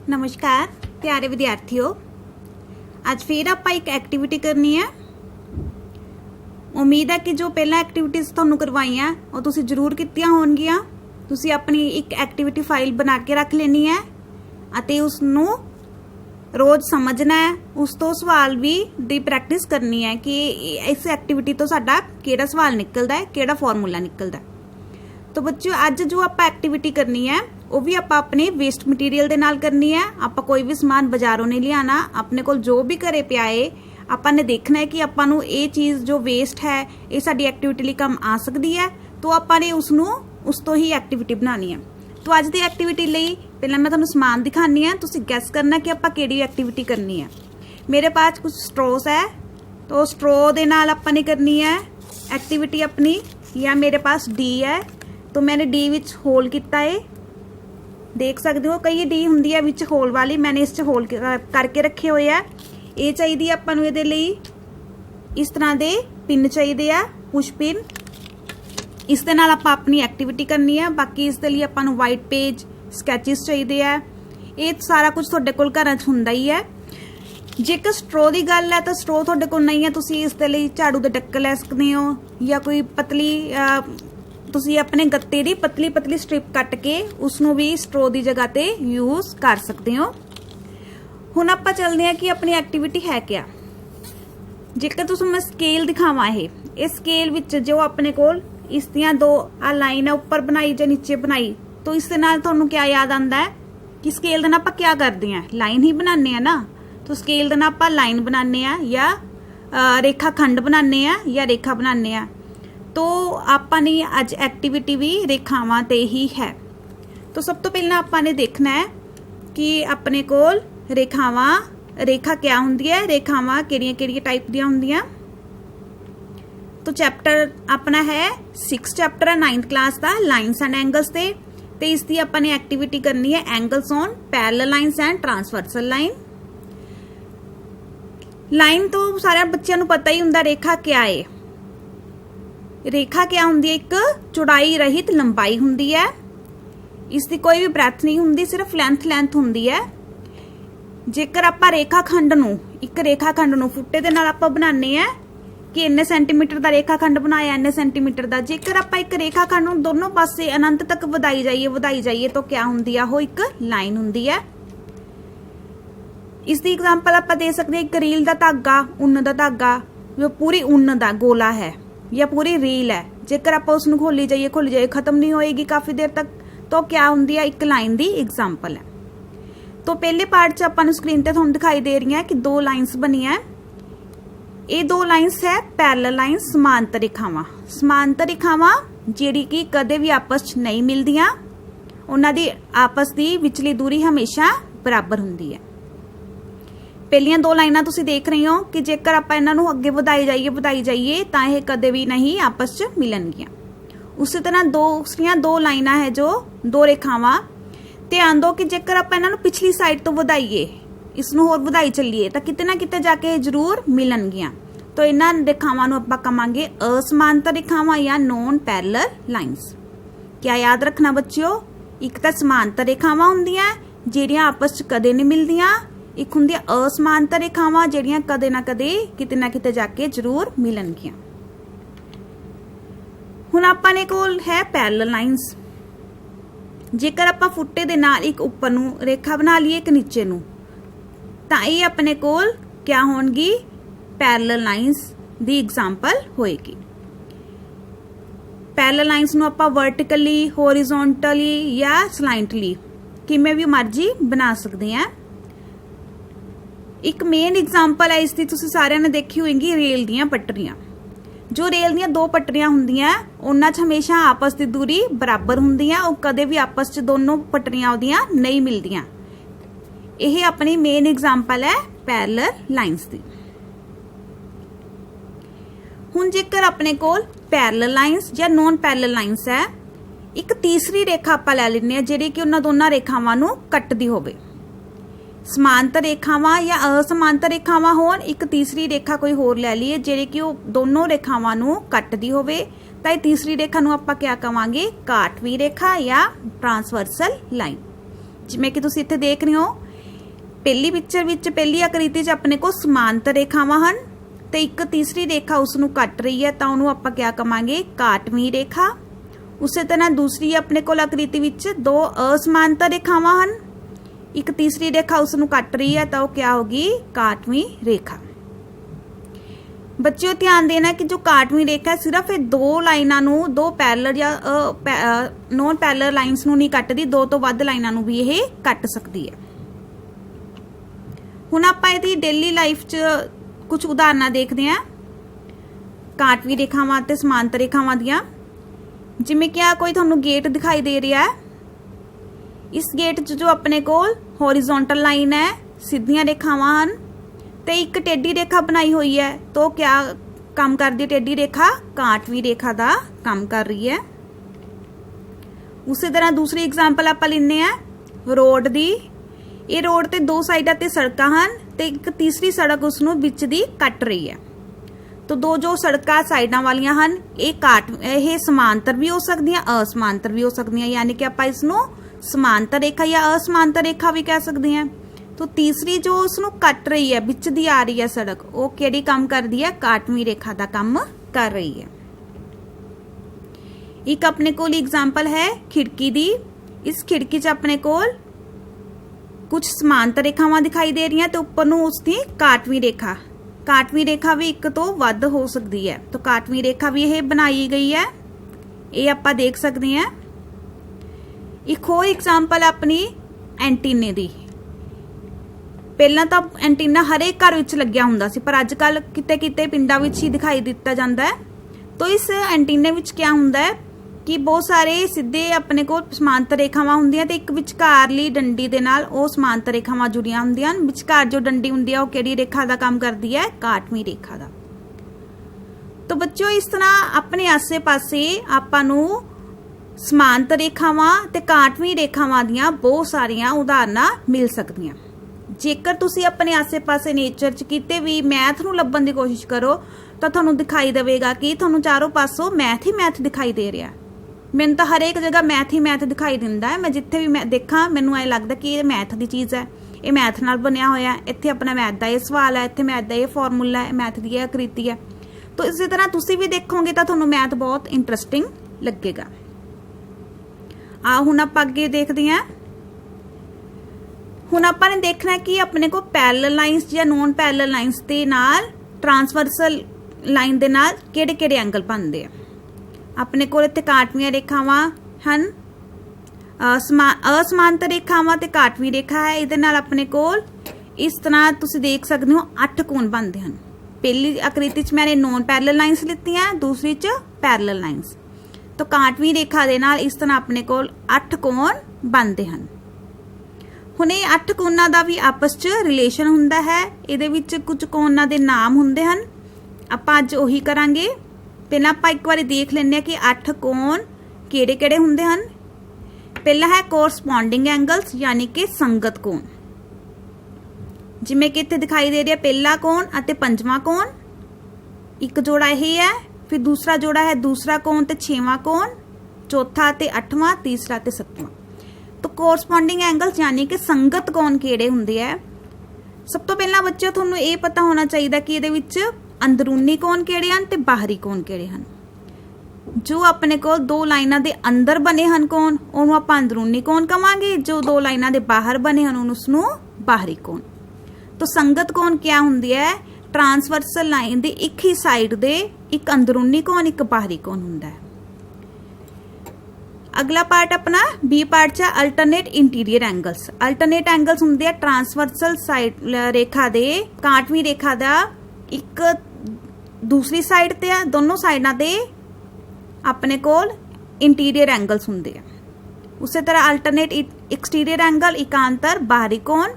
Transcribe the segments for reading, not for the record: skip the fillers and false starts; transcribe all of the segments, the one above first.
नमस्कार प्यारे विद्यार्थियों, आज फिर आप एक एक्टिविटी करनी है। उम्मीद है कि जो पहला एक्टिविटीज़ तुहानू करवाइयां वो तुसी जरूर कीतियां होणगियां। तुसी अपनी एक एक्टिविटी फाइल बना के रख लेनी है अते उसनू रोज़ समझना है। उस तो सवाल भी दी प्रैक्टिस करनी है कि इस एक्टिविटी तो साडा किहड़ा सवाल निकलदा है, किहड़ा फॉर्मूला निकलदा है। तो बच्चों अज जो आप एक्टिविटी करनी है वो भी आप अपने वेस्ट मटीरियल दे नाल करनी है। आप कोई भी समान बाजारों नहीं लियाना, अपने कोल जो भी घरे पिया है आपां ने देखना है कि आपां नू ये चीज़ जो वेस्ट है ये साडी एक्टिविटी लई काम आ सकती है, तो आपां ने उसनू उस तो ही एक्टिविटी बनानी है। तो अज दी एक्टिविटी लई पहले मैं तुहानू समान दिखानी है, तुसीं गैस करना कि आपां किहड़ी एक्टिविटी करनी है। मेरे पास कुछ स्ट्रोस है, तो स्ट्रो दे नाल आपां ने करनी है एक्टिविटी अपनी। या मेरे पास डी है, तो मैंने डी विच होल किया है, देख सकते हो। कई डी हुंदी है विच होल वाली, मैंने इस होल करके रखे हुए है। ये चाहिए आपां नूं इहदे लई इस तरह दे पिन चाहिए आ, पुश पिन। इस दे नाल आपां अपनी एक्टिविटी करनी है। बाकी इस दे लई आपां नूं वाइट पेज, स्कैचिस चाहिए आ। ये सारा कुछ तुहाडे कोल घरां च हुंदा ही है। जेकर स्ट्रो की गल है तो स्ट्रो तुहाडे कोल नहीं है, तुसीं इस दे लई झाड़ू दे डक्के लै सकदे हो, या कोई पतली तुसी अपने गत्ते दी पतली पतली स्ट्रिप कट के उसनों भी स्ट्रो की जगह ते यूज कर सकते हो। हुण आपां चलदे हैं कि अपनी एक्टिविटी है क्या। जेकर तुसीं मैं स्केल दिखावां, ये स्केल विच जो अपने कोल इस दियां दो आ लाइन है ऊपर बनाई या नीचे बनाई, तो इस दे नाल तुहानूं क्या याद आंदा है कि स्केल दे नाल आपां क्या करदे हैं, लाइन ही बनाने हैं ना। तो स्केल दे नाल आपां लाइन बनाने हैं या रेखा खंड बनाने हैं या रेखा बनाने हैं। तो आपां ने अज एक्टिविटी भी रेखावां ते ही है। तो सब तो पहला आपां ने देखना है कि अपने कोल रेखा क्या हुंदी है, रेखावां किहड़ियां टाइप दियां हुंदियां। तो चैप्टर अपना है 6 चैप्टर है 9th क्लास का, लाइन्स एंड एंगल्स ते इसकी आपां ने एक्टिविटी करनी है angles on parallel lines and transversal line. Line तो सारे बच्चों नूं पता ही हुंदा, रेखा क्या है। रेखा क्या हुंदी है, एक चौड़ाई रहित लंबाई हुंदी है। इसकी कोई भी ब्रैथ नहीं हुंदी, सिर्फ लेंथ हुंदी है। जेकर आपां रेखा खंड नूं फुट्टे दे नाल आपां बनाने हैं कि इन्ने सेंटीमीटर का रेखा खंड बनाया, इन्ने सेंटीमीटर का। जेकर आपां एक रेखा खंड नूं दोनों पासे अनंत तक वधाई जाइए तो क्या हुंदी है, वो एक लाइन हुंदी है। इसकी एग्जाम्पल आपां दे सकते हैं, एक रील का धागा, उन्न का धागा, जो पूरी उन्न का गोला है या पूरी रील है। जेकर आप उसनूं खोली जाइए खत्म नहीं होएगी काफी देर तक, तो क्या हुंदी है, एक लाइन दी एग्जाम्पल है। तो पहले पार्ट च आपां नूं स्क्रीन ते तुहानूं दिखाई दे रही है कि दो लाइन्स बनी है। ये दो लाइन्स है पैरेलल लाइन, समांतर रेखावां। समांतर रेखावां जिहड़ी कि कदे भी आपस च नहीं मिलदियां, उन्हां दी आपस दी विचली दूरी हमेशा बराबर हुंदी है। पहलियां दो लाइनां तुसीं देख रही हो कि जेकर आपां इन्हां नूं अगे वधाई जाइए तां ये कदे भी नहीं आपस च मिलणगियां। उसी तरह दूसरियां दो लाइनां है जो दो रेखावां, ध्यान दो कि जेकर आपां इन्हां नूं पिछली साइड तो वधाईए, इसनूं होर वधाई चलीए तो किते ना किते जाके जरूर मिलणगियां। तो इन्हां रेखावां नूं आपां कहांगे असमांतर रेखावां या नॉन पैरेलल लाइन्स। क्या याद रखना बच्चों, एक तां समांतर रेखावां हुंदियां जिहड़ियां आपस च कदे नहीं मिलदियां, एक हुंदी असमांतर रेखावां जिहड़ियां कदे ना कदे किते ना किते जाके जरूर मिलणगियां। हुण आपां ने कोल है पैरेलल लाइन्स। जेकर आपां फुट्टे दे नाल एक उपर नूं रेखा बना लईए, एक नीचे नूं, तां ये अपने कोल क्या होणगी, पैरेलल लाइन्स दी एग्जाम्पल होएगी। पैरेलल लाइन्स नूं आपां वर्टिकली, होरिजोंटली या स्लाइंटली किवें भी मर्जी बना सकदे हैं। एक मेन एग्जाम्पल है इसकी, तुसीं सारिਆਂ ने देखी होएगी, रेल दियां पटरियां। जो रेल दियां दो पटरियां हुंदियां उन्हां च हमेशा आपस की दूरी बराबर हुंदी है, और कदे भी आपस च दोनों पटरियां उहदियां नहीं मिलदियां। यह अपनी मेन एग्जाम्पल है पैरेलल लाइन्स दी। हुण जेकर अपने कोल पैरेलल लाइन्स या नॉन पैरेलल लाइन्स है, एक तीसरी रेखा आपां लै लैंदे जिहड़ी कि उन्हां दोनां रेखावां नूं कटदी होवे। समांतर रेखावां या असमांतर रेखावां होण, एक तीसरी रेखा कोई होर लै लईए जिहड़ी कि वो दोनों रेखावां नूं कटदी होवे, तां इह तीसरी रेखा नूं आपां क्या कहांगे, काटवी रेखा या ट्रांसवर्सल लाइन। जिवें कि तुसीं इत्थे देख रहे हो पहली पिक्चर विच पहली आकृति च अपने को समांतर रेखावां हन ते एक तीसरी रेखा उसनूं कट रही है तो उहनूं आपां क्या कहांगे काटवीं रेखा। उसे तरह दूसरी अपने कोल आकृति विच दो असमांतर रेखावां हन, एक तीसरी रेखा उसनूं कट रही है तो वो क्या होगी काटवीं रेखा। बच्चों ध्यान देना कि जो काटवीं रेखा है सिर्फ ये दो लाइनां नूं दो पैरेलल या नॉन पैरेलल लाइनस नूं नहीं कटदी, दो तो वध लाइनां नूं भी ये कट सकदी है। हुण आपां इहदी डेली लाइफ च कुछ उदाहरणां देखदे हां काटवीं रेखावां ते समांतर रेखावां दियां। जिवें कि कोई तुहानूं गेट दिखाई दे रहा है, इस गेट च जो अपने कोल हॉरिजॉन्टल लाइन है सीधियां रेखावां हन ते एक टेढ़ी रेखा बनाई हुई है, तो क्या काम करदी है टेढ़ी रेखा काटवीं रेखा दा काम कर रही है। उसी तरह दूसरी एग्जाम्पल आपां लैंदे आ रोड दी। ये रोड ते दो साइडां ते सड़कां हन ते एक तीसरी सड़क उसनूं विच दी कट रही है। तो दो जो सड़कां साइडां वालियां हन ये समांतर भी हो सकदियां असमांतर भी हो सकदियां, यानी कि आपां इसनूं समांतर रेखा या असमांतर रेखा भी कह सकते हैं। तो तीसरी जो उसनूं कट रही है विच दी आ रही है सड़क, वो किहड़ी काम करदी है काटवीं रेखा दा काम कर रही है। एक अपने कोल एग्जाम्पल है खिड़की दी। इस खिड़की च अपने कोल कुछ समांतर रेखावां दिखाई दे रही हैं तो उपर नूं उसदी काटवीं रेखा भी एक तो वध हो सकती है, तो काटवीं रेखा भी यह बनाई गई है, ये आपां देख सकते हैं। एक होर एग्जाम्पल अपनी एंटीने दी। पहला तो एंटीना हर एक घर विच लग्या हुंदा सी, पर अजकल किते किते पिंडां विच ही दिखाई दिता जाता है। तो इस एंटीने विच क्या हुंदा है कि बहुत सारे सीधे अपने को समांतर रेखावां हुंदियां ते एक विचकारली डंडी दे नाल वो समांतर रेखावां जुड़ियां हुंदियां। विचकार जो डंडी हुंदी है वो किहड़ी रेखा दा काम करदी है काटवीं रेखा दा। तो बच्चों इस तरह अपने आसे पासे आपां नूं समांतर रेखावां ते काटवीं रेखावां दियां बहुत सारियां उदाहरणां मिल सकदियां। जेकर तुसी अपने आसे पासे नेचर च किते भी मैथ नूं लभण दी कोशिश करो तो तुहानूं दिखाई देवेगा कि तुहानूं चारों पासों मैथ ही मैथ दिखाई दे रहा। मैनूं तो हर एक जगह मैथ ही मैथ दिखाई दिंदा है। मैं जिथे भी मैं देखा मैनूं ऐ लगदा कि ये मैथ दी चीज़ है, ये मैथ नाल बनिया होया, इत्थे अपना मैथ दा ये सवाल है, इत्थे मैथ दा ये फॉर्मूला है, मैथ दी आकृति है। तो इसी तरह तुसी भी देखोगे तो तुहानूं मैथ बहुत इंटरस्टिंग लगेगा। आ हुण आपां अगे देखदे हां। हुण आपां ने देखना कि अपने को पैरेलल लाइनस या नॉन पैरेलल लाइनस दे नाल ट्रांसवर्सल लाइन दे नाल किहड़े-किहड़े एंगल बनदे आ। अपने को इत्थे काटवीं रेखावां हन, असमांतर रेखावां ते काटवीं रेखा है। इहदे नाल अपने कोल इस तरह तुसीं देख सकदे हो 8 कोण बनदे हन। पहली आकृति च मैंने नॉन पैरेलल लाइनस लित्तियां, दूसरी च पैरेलल लाइनस। तो काटवीं रेखा दे नाल इस तरह अपने कोल 8 कोण बनदे हन। हुण ये 8 कोणां दा भी आपस च रिलेशन हुंदा है। इहदे विच कुछ कोणां दे नाम हुंदे हन, आपां अज ओही करांगे। पहला आपां एक बार देख लैंदे कि 8 कोण किहड़े-किहड़े हुंदे हन। पहला है कोरस्पॉन्डिंग एंगल्स यानी कि संगत कोण, जिवें कि इत्थे दिखाई दे रहा पहला कोण अते पंजवां कोण, एक जोड़ा यही है। फिर दूसरा जोड़ा है दूसरा कोण ते 6वां कोण, चौथा ते 8वां, तीसरा ते 7वां। तो कोरस्पॉन्डिंग एंगल्स यानी कि संगत कोण किहड़े हुंदे है। सब तो पहला बच्चों तुहानूं ये पता होना चाहिए कि इहदे विच अंदरूनी कोण किहड़े हन ते बाहरी कोण किहड़े हन। जो अपने को दो लाइनां दे अंदर बने हन कोण उहनूं आपां अंदरूनी कोण कहांगे, जो दो लाइनां दे बाहर बने हन उसनूं बाहरी कोण। तो संगत कोण क्या हुंदी है, ट्रांसवर्सल लाइन दे एक ही साइड दे एक अंदरूनी कोण एक बाहरी कोण हुंदा है। अगला पार्ट अपना बी पार्ट च alternate interior angles. Alternate angles हुंदे ट्रांसवर्सल साइड रेखा दे काटवीं रेखा दा एक दूसरी साइड ते आ, दोनों साइडां ते अपने कोल इंटीरियर एंगल्स हुंदे आ। उसे तरह अल्टरनेट एक्सटीरियर एंगल एकांतर बाहरी कोण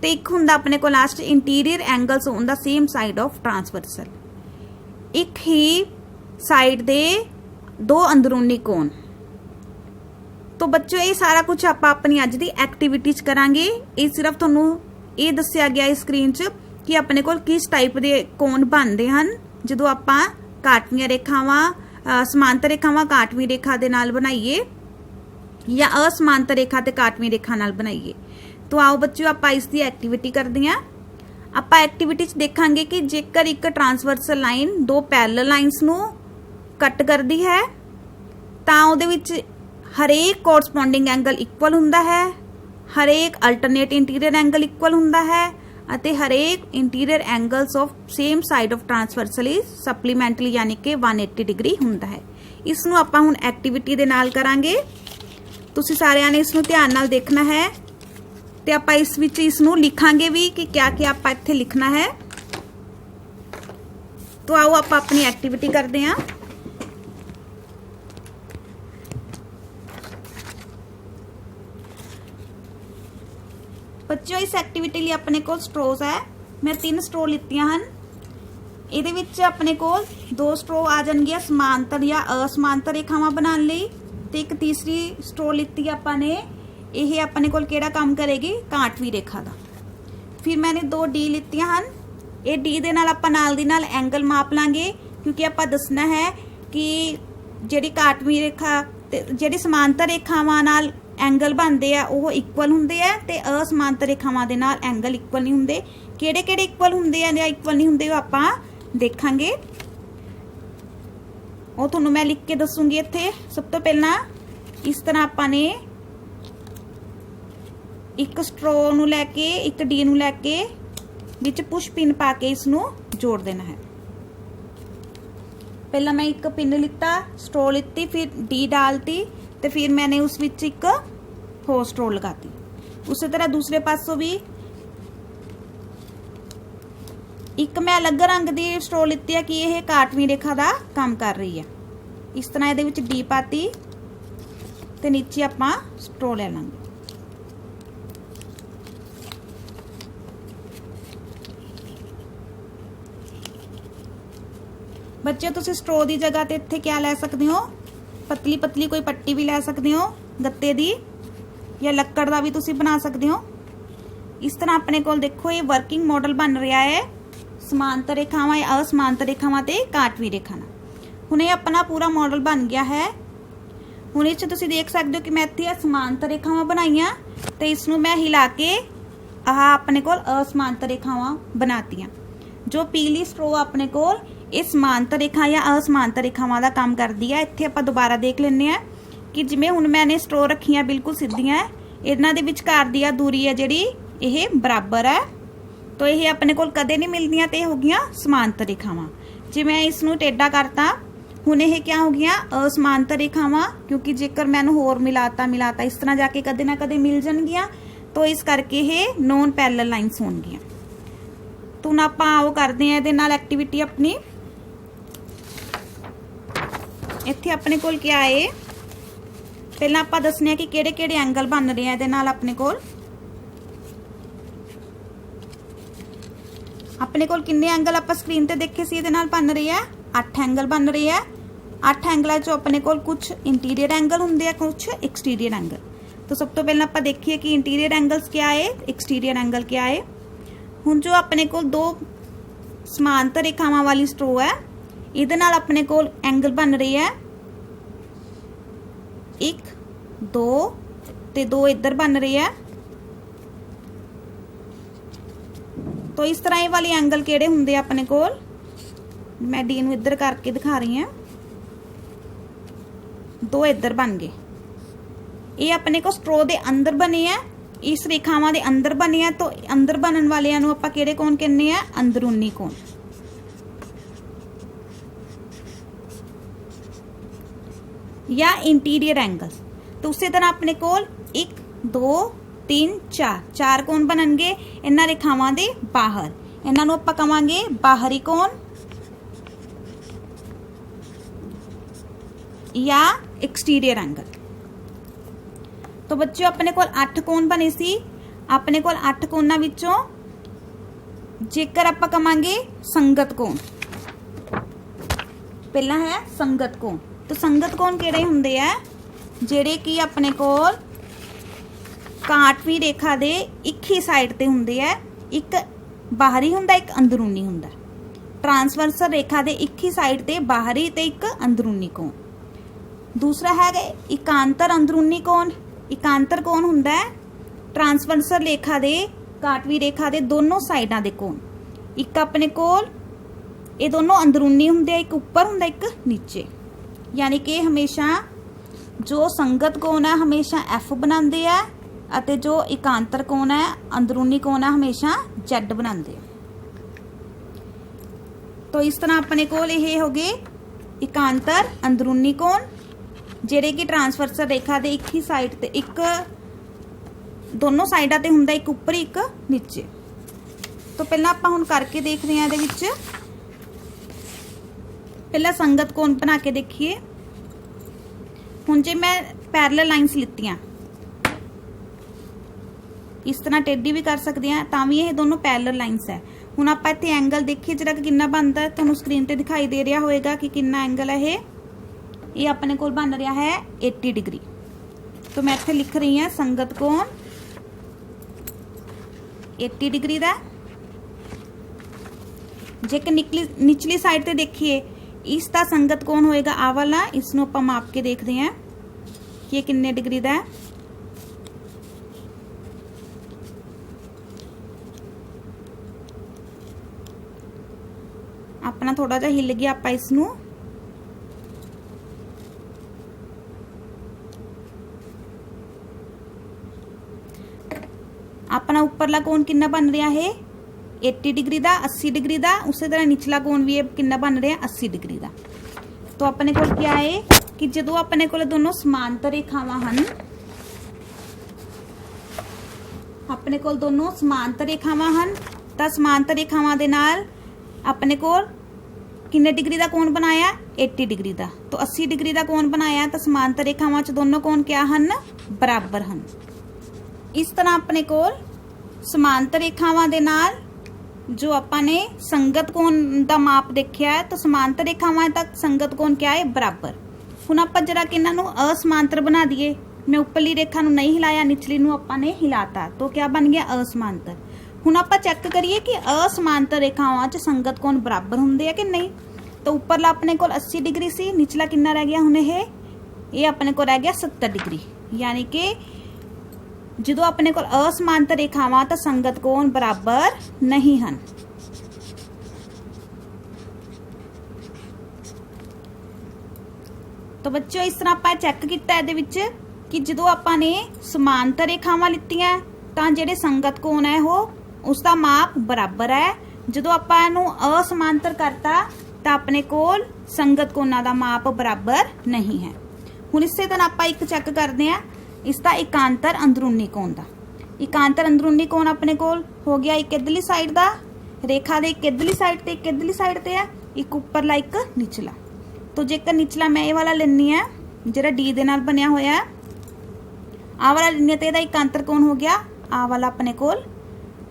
ते एक हुंदा अपने को last interior angles on the same side of transversal. एक ही साइड दे दो अंदरूनी कोण। तो बच्चों ये सारा कुछ आप अपनी अज दी एक्टिविटी च करांगे। ये सिर्फ तुहानूं ये दस्सिया गया स्क्रीन च कि अपने कोल किस टाइप दे कोण बनदे हन जदों आपां काटवीं रेखावां समांतर रेखावां काटवीं रेखा दे नाल बनाइए या असमांतर रेखा ते काटवीं रेखा नाल बनाइए। तो आओ बच्चों आपां इसकी एक्टिविटी करते हैं। आपां एक्टिविटी च देखांगे कि जेकर एक ट्रांसवर्सल लाइन दो पैरेलल लाइनस नूं कट करती है तो उहदे विच हरेक कोरसपोंडिंग एंगल इक्वल हुंदा है, हरेक अल्टरनेट इंटीरियर एंगल इक्वल हुंदा है अते हरेक interior angles of same side of transversal is supplementary यानी कि 180 डिग्री हुंदा है। इसनूं आपां हुण एक्टिविटी दे नाल करांगे। तुसीं सारिआं ने इसनूं ध्यान नाल देखना है ते आपां इस विच इसनूं लिखांगे भी कि क्या क्या आपां इत्थे लिखना है। तो आओ आपां अपनी एक्टिविटी करते हैं। बच्चों इस एक्टिविटी लिए अपने को स्ट्रोज है, मैं 3 स्ट्रो लित्तियां हन। इहदे विच अपने को 2 स्ट्रो आ जाणगियां समांतर या असमांतर रेखावां बनाउण लई ते एक तीसरी स्ट्रो लित्ती आपां ने, यह अपने को किहड़ा काम करेगी, कांटवी रेखा दा। फिर मैंने 2 डी लित्तियां हन। ये डी दे नाल आपां नाल दी नाल एंगल माप लांगे क्योंकि आपां दसना है कि जिहड़ी काटवी रेखा ते जिहड़ी समांतर रेखावां नाल एंगल बनते हैं वह इक्वल होंगे है ते असमांतर रेखावां दे नाल एंगल इक्वल नहीं होंगे। किहड़े किहड़े इक्वल होंगे या इक्वल नहीं होंगे आपां देखांगे, वो तुहानूं मैं लिख के दसूंगी। इत्थे सब तो पहला इस तरह आपां ने एक स्ट्रो नूं लैके एक डी नूं लैके विच पुश पिन पा के इसनूं जोड़ देना है। पहला मैं एक पिन लिता, स्ट्रो लिती, फिर डी डालती तो फिर मैंने उस विच एक होर स्ट्रो लगाती। उसी तरह दूसरे पासों भी एक मैं अलग रंग की स्ट्रो लिती है कि यह काटवी रेखा का काम कर रही है। इस तरह ये डी पाती तो नीचे आपां स्ट्रो ले लांगे। बच्चों तुसीं स्ट्रो की जगह ते इत्थे क्या लै सकदे हो, पतली पतली कोई पट्टी भी लै सकते हो गत्ते दी, या लक्कड़ का भी तुसीं बना सकते हो। इस तरह अपने को देखो ये वर्किंग मॉडल बन रहा है समांतर रेखावां या असमांतर रेखावां ते काटवी रेखा नाल। हुण ये अपना पूरा मॉडल बन गया है। हुण इस तुसीं देख सकते हो कि मैं इत्थे समांतर रेखावां बनाईयां ते इसनूं मैं हिला के आह अपने कोल असमांतर रेखावां बनातीआं। जो पीली स्ट्रो अपने कोल ये समांतर रेखा या असमांतर रेखावां दा काम करदी है। इत्थे आपां दोबारा देख लैंदे आ कि जिवें हुण मैंने स्ट्रो रखियां बिल्कुल सीधियां, इन्हां दे विचकार दी दूरी है जिहड़ी यह बराबर है, तो यह अपने कोल कदे नहीं मिलदियां ते हो गईयां समांतर रेखावां। जे मैं इसनूं टेढ़ा करता हुण यह क्या हो गईयां असमांतर रेखावां, क्योंकि जेकर मैनूं होर मिलाता इस तरह जाके कदे ना कदे मिल जाणगियां, तो इस करके यह नॉन पैरेलल लाइनस होणगियां। तो हुण आपां आओ करदे आ इहदे नाल एक्टिविटी अपनी। इत्थे अपने कोल क्या है, पहला आपां दसने कि किहड़े किहड़े एंगल बन रहे हैं इहदे नाल। अपने कोल किन्ने एंगल आपां स्क्रीन ते देखे सी इहदे नाल बन रहे हैं, 8 एंगल बन रहे हैं। 8 एंगलों चों अपने कोल कुछ इंटीरियर एंगल होंगे हैं, कुछ एक्सटीरियर एंगल। तो सब तो पहला आपां देखिए कि इंटीरियर एंगल्स क्या है, एक्सटीरियर एंगल क्या है। हुण जो अपने कोल 2 समांतर रेखावां वाली स्ट्रो है, इहदे नाल अपने कोल एंगल बन रहे हैं 1 2 ते 2 इधर बन रहे हैं। तो इस तरह ये वाले एंगल केड़े हुंदे अपने कोल, मैं डी नूं इधर करके दिखा रही हूं, 2 इधर बन गए। ये अपने को स्ट्रो दे अंदर बने हैं, इस रेखावां दे अंदर बने हैं। तो अंदर बनन वालियां नूं आपां केड़े कोण कहने आ, अंदरूनी कोण। या इंटीरियर एंगल्स। तो उसी तरह अपने कोल 1 2 3 4 कोण बननगे इन्हां रेखावां दे बाहर। इन्हां नूं आपां कहांगे बाहरी कोण या एक्सटीरियर एंगल। तो बच्चों अपने कोल 8 कोण बने सी। अपने कोल 8 कोणां विचों जेकर आपां कहांगे संगत कोण, पहला है संगत कोण। तो संगत कोण किहड़े हुंदे आ, जिहड़े कि अपने कोल काटवी रेखा दे एक ही साइड ते हुंदे आ, एक बाहरी हुंदा एक अंदरूनी हुंदा। ट्रांसवर्सल रेखा दे एक ही साइड ते बाहरी ते एक अंदरूनी कोण। दूसरा है एकांतर अंदरूनी कोण। एकांतर कोण हुंदा है ट्रांसवर्सल रेखा दे काटवी रेखा दे दोनों साइडां दे कोण, एक अपने कोल ये दोनों अंदरूनी हुंदे, एक उपर हुंदा एक नीचे, यानी कि हमेशा जो संगत कोण है हमेशा एफ बनाते हैं अते जो एकांतर कोण है अंदरूनी कोण है हमेशा जेड बनाते हैं। तो इस तरह अपने कोल ये हो गए एकांतर अंदरूनी कोण ਜਿਹੜੇ कि ट्रांसवर्सल रेखा दे एक ही साइड ते एक दोनों साइडां ते हुंदा, एक उपर एक नीचे। तो पहला आपां हुण करके देख रहे हैं इहदे विच, पहला संगत कोण बना के देखिए। हुण जे मैं पैरेलल लाइनस लित्तियां इस तरह टेढ़ी भी कर सकते हैं तां भी ये दोनों पैरेलल लाइनस है। हुण आपां इत्थे एंगल देखिए जरा किन्ना बनदा है, तुहानूं स्क्रीन ते दिखाई दे रहा होएगा कि किन्ना एंगल है ये अपने कोल बन रहा है 80 डिग्री। तो मैं इत्थे लिख रही हूँ संगत कोण 80 डिग्री दा। जेकर निचली साइड ते देखिए इसका संगत कोण होएगा आ वाला, इसनों आपां माप के देखते हैं कि ये किन्ने डिग्री दा है। अपना थोड़ा जा हिल गया, आपां इसनों अपना उपरला कोण किन्ना बन रहा है 80 डिग्री का, 80 डिग्री का। उस तरह निचला कोण भी किन्ना बन रहा है 80 डिग्री का। तो अपने को क्या है कि जो अपने को दोनों समांतर रेखावां हन, अपने को दोनों समांतर रेखावां हन, तो समांतर रेखावां दे नाल अपने को किन्ने डिग्री का कोण बनाया 80 डिग्री का। तो 80 डिग्री का कोण बनाया, तो समांतर रेखावां च दोनों कोण क्या हन बराबर हन। इस तरह अपने को समांतर रेखावां दे नाल जो आपां ने संगत कोण दा माप देखिया है, तो समांतर रेखावां तक संगत कोण क्या है बराबर। हुण आपां जरा कि इन्हां नूं असमांतर बना दिए, मैं उपरली रेखा नूं नहीं हिलाया, निचली नूं आपां ने हिलाता, तो क्या बन गया असमांतर। हुण आपां चेक करिए कि असमांतर रेखावां च संगत कोण बराबर हुंदे आ कि नहीं। तो उपरला अपने कोल 80 डिग्री सी, निचला कितना रह गया हुण ये अपने को रह गया 70 डिग्री, यानी कि जो अपने को असमांतर रेखावां तो संगत कोण बराबर नहीं हन। तो बच्चों इस तरह आप चेक किया इहदे विच कि जो आपां ने समांतर रेखावां लित्तियां तां जिहड़े संगत कोण है वो उसका माप बराबर है। जो आपां इहनूं असमांतर करता तो अपने कोल संगत कोणां दा माप बराबर नहीं है। हुण इसे तरह आपां एक चेक करते हैं इसका एकांतर अंदरूनी कोण दा। एकांतर अंदरूनी कोण अपने कोल हो गया एक इधरली साइड दा, रेखा दे एक इधरली साइड ते एक इधरली साइड ते है, एक उपरला एक निचला। तो जेकर निचला मैं ये वाला लेनी है जिहड़ा डी दे नाल बनिया होया है, आ वाला लेनी है तो इहदा एकांतर कोण हो गया आ वाला अपने कोल,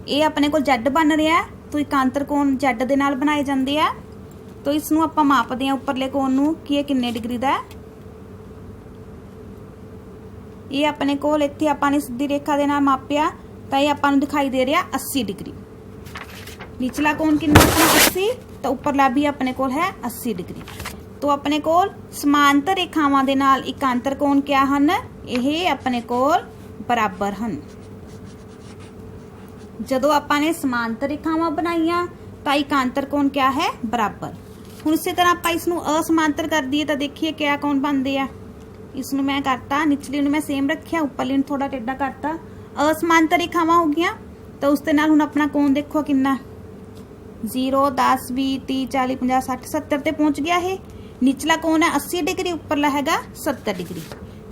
ये अपने कोल जेड बन रहा है। तो एकांतर कोण जेड दे नाल बनाए जांदे आ। तो इसनूं आपां मापदे आ उपरले कोण नूं कि ये किन्ने डिग्री दा है। ये अपने कोल इत्थे आपां ने सीधी रेखा दे नाल मापिया तो ये आपां नूं दिखाई दे रहा 80 डिग्री। निचला कोण किन्ना अपना 80, तो उपरला भी अपने कोल है 80 डिग्री। तो अपने कोल समांतर रेखावां दे नाल एकांतर कोण क्या हन, ये अपने कोल बराबर हन। जदों आपां ने समांतर रेखावां बनाईयां तो एकांतर कोण क्या है बराबर। हुण इसे तरह आपां इसनूं असमांतर कर दईए तो देखिए क्या कोण बनदे आ। इसनूं मैं करता, निचली नूं मैं सेम रखिया, उपरली नूं थोड़ा टेढ़ा करता, असमांतर रेखावां हो गईयां। तो उस दे नाल हुण अपना कोण देखो किन्ना 0 10 20 30 40 50 60 70 ते पहुंच गया है। निचला कोण है 80 डिग्री, उपरला हैगा 70 डिग्री,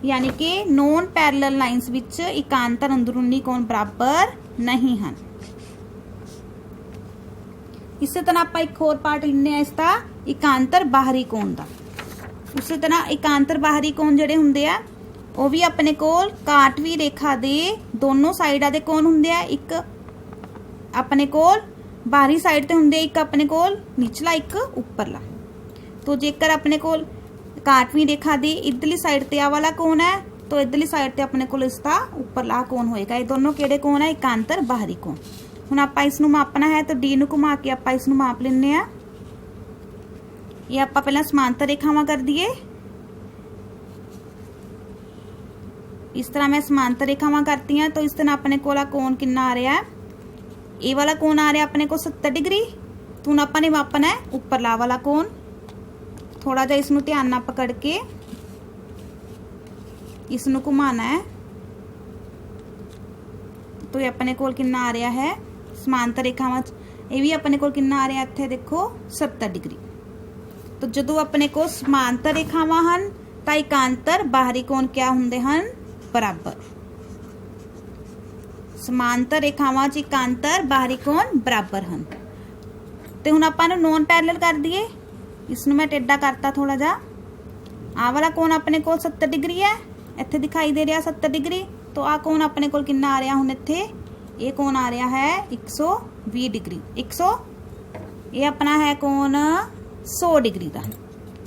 यानी कि नॉन पैरेलल लाइनस विच एकांतर अंदरूनी कोण बराबर नहीं हैं। इस तरह आप एक होर पार्ट लेने इसका एकांतर बाहरी कोण दा। उस तरह एकांतर बाहरी कोण जिहड़े हुंदे आ वो भी अपने कोल काटवी रेखा दे दोनों साइडां दे कोण हुंदे आ। एक अपने कोल बाहरी साइड ते हुंदे, एक अपने कोल निचला एक उपरला। तो जेकर अपने कोल काटवी रेखा दी इधरली साइड ते आ वाला कोण है, तो इधरली साइड ते अपने कोल इसका उपरला कोण होएगा। ये दोनों किहड़े कोण है एकांतर बाहरी कोण। हुण आपां इसनूं मापना है तो डी नूं घुमा के आपां इसनूं माप लैंदे आ। ये आपां पहलां समांतर रेखावां कर दईए। इस तरह मैं समांतर रेखावां करती हैं तो इस तरह अपने को कोण कितना आ रहा है, ये वाला कोण आ रहा अपने को 70 डिग्री। तो हुण आपां ने मापना है उपरला वाला कोण। थोड़ा जिहा इसनूं ध्यान नाल पकड़ के इसनूं घुमाना है तो ये अपने कोल कितना आ रहा है समांतर रेखावां ये भी अपने कोल कितना आ रहा इत्थे देखो 70 डिग्री। तो जदों अपने को समांतर रेखावां हन तां एकांतर बाहरी कोण क्या हुंदे हन बराबर। समांतर रेखावां च एकांतर बाहरी कोण बराबर हन। ते हुण आपां नूं नॉन पैरेलल कर दईए, इसनूं मैं टेढ़ा करता थोड़ा जा। आ वाला कोण अपने कोल 70 डिग्री है, इत्थे दिखाई दे रहा 70 डिग्री। तो आ कोण अपने कोल कितना आ रहा हुण इत्थे ये कोण आ रहा है 120 डिग्री। 100 ये अपना है कोण 100 डिग्री का।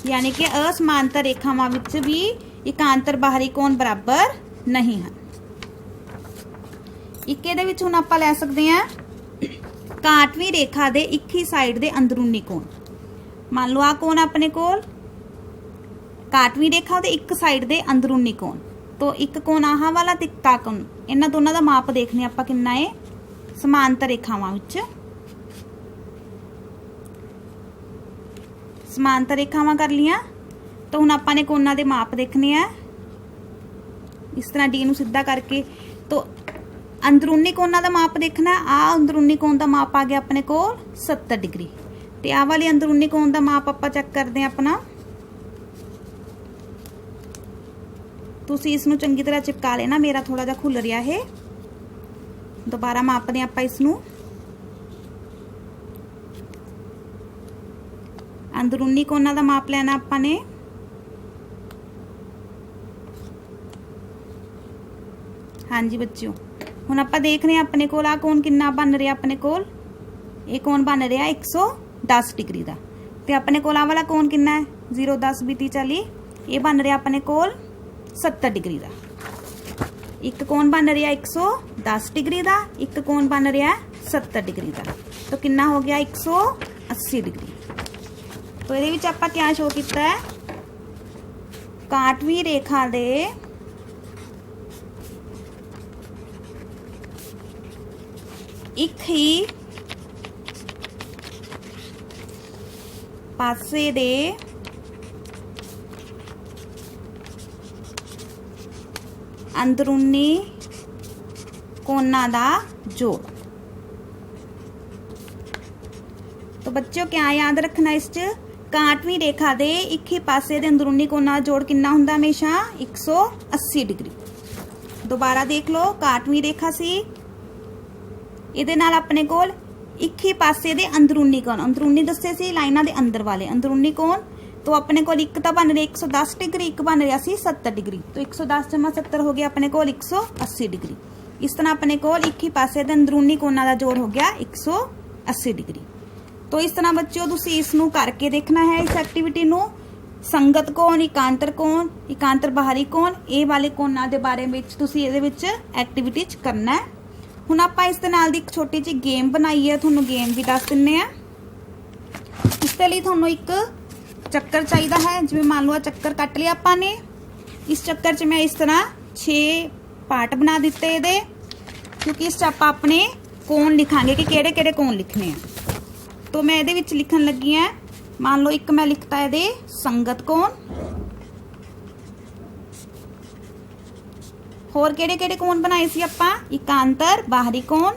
यानी कि असमांतर रेखावां विच भी एकांतर बाहरी कोण बराबर नहीं है। एक इहदे विच हुण आपां लै सकदे हां काटवीं रेखा दे एक ही साइड दे अंदरूनी कोण। मान लो आ कोण अपने कोल काटवीं रेखा दे एक साइड दे अंदरूनी कोण। तो एक कोण आह वाला ते इक कोण, इन्हां दोनों दा माप देखने आपां किन्ना है समांतर रेखावां विच। समांतर रेखावां कर लिया तो हुण आपां ने कोणां दे माप देखने हैं। इस तरह डी नूं सीधा करके तो अंदरूनी कोणां दा माप देखना है। आ अंदरूनी कोण दा माप आ गया अपने कोल 70 डिग्री। ते आ वाली अंदरूनी कोण दा माप आपां चेक करदे हैं अपना। तुसीं इसनूं चंगी तरह चिपका लेना, मेरा थोड़ा जिहा खुल रहा है। दोबारा मापदे हैं आपां इसनूं। अंदरूनी कोणां दा माप लेना आपां ने। हाँ जी बच्चों, हुण आपां देख रहे हैं अपने कोल आ कोण कितना बन रहा अपने कोल ये कोण बन रहा 110 डिग्री का। ते अपने कोल आ वाला कोण कितना है 0 10 20 40 ये बन रहा अपने कोल 70 डिग्री का। एक कोण बन रहा 110 डिग्री का, एक कोण बन रहा 70 डिग्री का। तो कितना हो गया 180 डिग्री। तो ये आपां क्या शो किया है काटवीं रेखा दे एक ही पासे दे अंदरूनी कोणां दा जोड़। तो बच्चों क्या याद रखना इस च काटवीं रेखा दे एक ही पासे दे अंदरूनी कोणां दा जोड़ कितना हुंदा हमेशा 180 डिग्री। दोबारा देख लो काटवीं रेखा सी इहदे नाल अपने कोल एक ही पासे दे अंदरूनी कोण, अंदरूनी दस्से सी लाइनां दे अंदर वाले अंदरूनी कोण। तो अपने कोल एक तो बन रहा 110 डिग्री, एक बन रहा सी 70 डिग्री। तो 110 जमा 70 हो गया अपने कोल 180 डिग्री। इस तरह अपने कोल एक ही पासे दे अंदरूनी कोणां दा जोड़ हो गया 180 डिग्री। तो इस तरह बच्चों तुसीं इसनूं करके देखना है इस एक्टिविटी नूं। संगत कोण, एकांतर कोण, एकांतर बाहरी कोण, ये वाले कोणां दे बारे विच तुसीं इहदे विच एक्टिविटी च करना है। हुण आपां इस दे नाल दी एक छोटी जी गेम बनाई है, तुहानूं गेम भी दस दिंने आ। इसदे लई तुहानूं एक चक्कर चाहिदा है। जिवें मान लो चक्कर कट लिया आपां ने। इस चक्कर च मैं इस तरह 6 पार्ट बना दिते इहदे, क्योंकि इस च आपां अपने कोण लिखांगे कि किहड़े किहड़े कोण लिखने हैं। तो मैं इहदे विच लिखण लगी हां, मान लो एक मैं लिखता इहदे संगत कोण। होर किहड़े किहड़े कोण बनाए सी आपां एकांतर बाहरी कोण,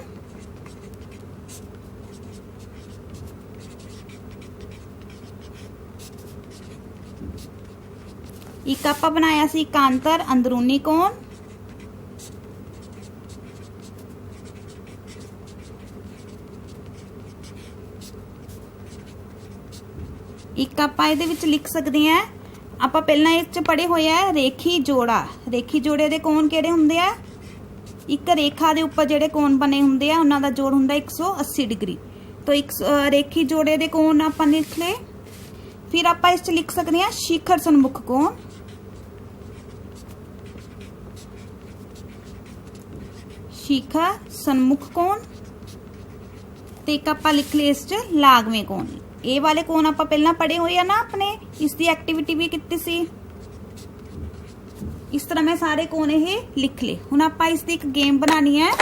एक आपां बनाया सी एकांतर अंदरूनी कोण, एक आपां इहदे विच लिख सकदे हैं आपां पहलां इस च पढ़े होए है रेखी जोड़ा। रेखी जोड़े दे कोण किहड़े हुंदे आ एक रेखा दे उपर जिहड़े कोण बने हुंदे आ उन्हां दा जोड़ हुंदा 180 डिग्री। तो एक रेखी जोड़े दे कोण आपां लिख ले। फिर आपां इस च लिख सकदे हैं शिखर सन्मुख कोण, शिखर सन्मुख कोण। ते एक आपां लिख ले इस च लागवें कोण। ये वाले कोण आपां पहलां पढ़े हुए ना अपने, इसकी एक्टिविटी भी कीती सी। इस तरह मैं सारे कोण ये लिख ले। हुण आपां इसदी एक गेम बनानी है,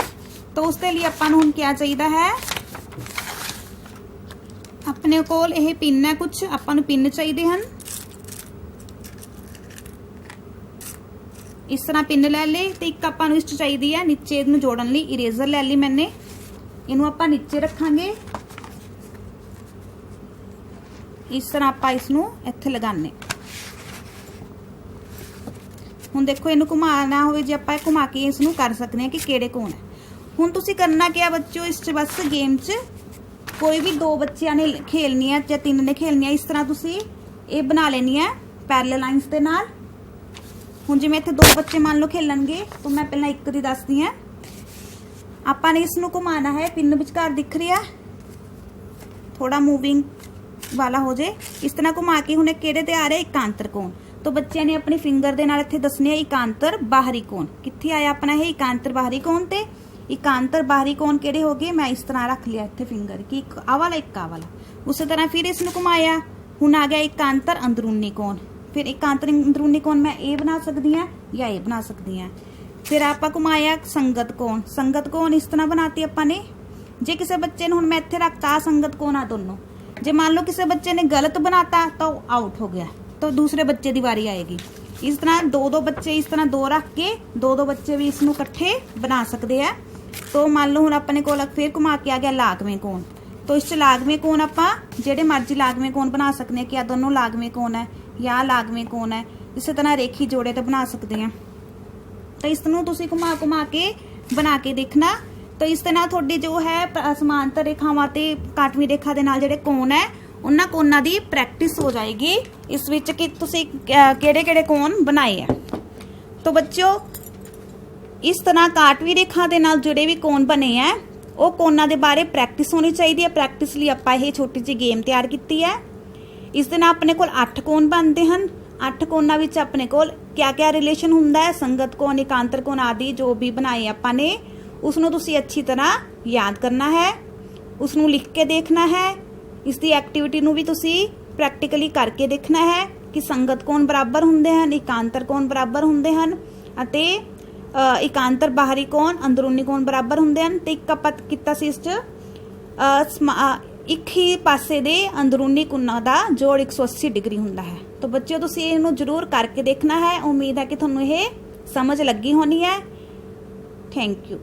तो उसके लिए आपां नूं हुण क्या चाहिए है, अपने कोल ये पिन है, कुछ आपां नूं पिन चाहिए हैं। इस तरह पिन लै ले, तो एक आपां नूं इस चाहिए है नीचे इहनूं जोड़न लई इरेजर लै ली मैंने। इहनूं आपां नीचे रखांगे, इस तरह आपां इसनूं इत्थे लगाने। हुण देखो इहनूं घुमाना होवे जे आपां घुमा के इसनूं कर सकते हैं कि किहड़े कोण है। हुण तुसीं करना क्या बच्चों, इस बस गेम च कोई भी दो बच्चियां ने खेलनी है या तीन ने खेलनी है, इस तरह तुसीं ये बना लेनी है पैरेलल लाइनस दे नाल। हुण जिवें इत्थे दो बच्चे मान लो खेलणगे, तो मैं पहला एक दी दसदी हां। आपां ने इसनूं घुमाना है, पिन विचकार दिख रही है, थोड़ा मूविंग वाला हो जाए, इस तरह घुमा के हुण किहड़े ते आ रहे एकांतर कोण। तो बच्चे ने अपनी फिंगर दे नाल इत्थे दसने एकांतर बाहरी कोण। कित्थे आया अपना ये एकांतर बाहरी कोण, ते एकांतर बाहरी कोण किहड़े हो गए, मैं इस तरह रख लिया इत्थे फिंगर कि एक आ वाला एक आ वाला। उसी तरह फिर इसनूं घुमाया, हुण आ गया एकांतर अंदरूनी कोण। फिर एकांतर अंदरूनी कोण मैं ये बना सकती हाँ या ये बना सकती हाँ। फिर आपां घुमाया संगत कोण। संगत कोण इस तरह बनाती आपां ने। जे किसी बच्चे ने हुण मैं इत्थे रखता संगत कोण आ दोनों, जे मान लो किसी बच्चे ने गलत बनाता तो आउट हो गया, तो दूसरे बच्चे की वारी आएगी। इस तरह दो दो बच्चे इस तरह दो रख के दो दो बच्चे भी इसनूं इकट्ठे बना सकते हैं। तो मान लो हुण अपने कोल फिर घुमा के आ गया लागवें कोण। तो इस लागवें कोण आपां जिहड़े मर्जी लागवें कोण बना सकते हैं कि आ दोनों लागवें कोण है या लागवें कोण है। इस तरह रेखी जोड़े तो बना सकते हैं। तो इसनूं तुसीं घुमा घुमा के बना के देखना। तो इस तरह थोड़ी जो है समांतर रेखावां ते काटवीं रेखा दे नाल जिहड़े कोण है उन्हां कोणां दी प्रैक्टिस हो जाएगी इस विच कि तुसीं किहड़े-किहड़े कोण बनाए है। तो बच्चों इस तरह काटवीं रेखा दे नाल जुड़े भी कोण बने हैं वो कोणां दे बारे प्रैक्टिस होनी चाहिए है। प्रैक्टिस लई आपां ये छोटी जी गेम तैयार की है। इस दे नाल अपने कोल 8 कोण बनते हैं। 8 कोणां विच अपने कोल क्या क्या रिलेशन हुंदा है, संगत कोण एकांतर कोण आदि जो भी बनाए आपां ने उसनूं तुसीं अच्छी तरह याद करना है, उसनूं लिख के देखना है। इसकी एक्टिविटी नूं भी तुसीं प्रैक्टिकली करके देखना है कि संगत कोण बराबर हुंदे हन, एकांतर कोण बराबर हुंदे हन अते एकांतर बाहरी कोण अंदरूनी कोण बराबर हुंदे हन। ते एक आपां कीता सी इस च एक ही पासे दे अंदरूनी कोणां दा जोड़ 180 डिग्री हुंदा है। तो बच्चों तुसीं इहनूं जरूर करके देखना है। उम्मीद है कि तुहानूं ये समझ लगी होनी है। Thank you.